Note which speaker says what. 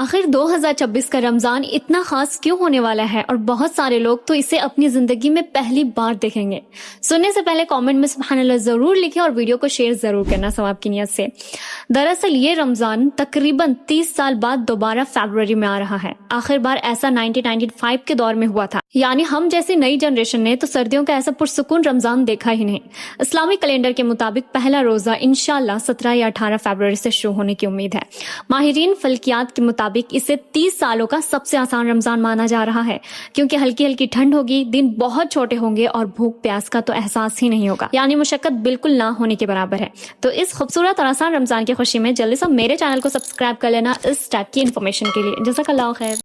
Speaker 1: आखिर 2026 का रमजान इतना खास क्यों होने वाला है और बहुत सारे लोग तो इसे अपनी जिंदगी में पहली बार देखेंगे। सुनने से पहले कमेंट में सुभानअल्लाह जरूर लिखें और वीडियो को शेयर जरूर करना सवाब की नियत से। दरअसल ये रमजान तकरीबन 30 साल बाद दोबारा फरवरी में आ रहा है। आखिर बार ऐसा 1995 के दौर में हुआ था, यानी हम जैसी नई जनरेशन ने तो सर्दियों का ऐसा पुरसुकून रमजान देखा ही नहीं। इस्लामी कैलेंडर के मुताबिक पहला रोजा इंशाल्लाह 17 या 18 फरवरी से शुरू होने की उम्मीद है। माहिरीन फल्कियात के मुताबिक इसे 30 सालों का सबसे आसान रमजान माना जा रहा है, क्योंकि हल्की हल्की ठंड होगी, दिन बहुत छोटे होंगे और भूख प्यास का तो एहसास ही नहीं होगा, यानी मुशक्कत बिल्कुल ना होने के बराबर है। तो इस खूबसूरत और आसान रमजान की खुशी में जल्दी से मेरे चैनल को सब्सक्राइब कर लेना इस टाइप की इन्फॉर्मेशन के लिए। जज़ाकल्लाह खैर।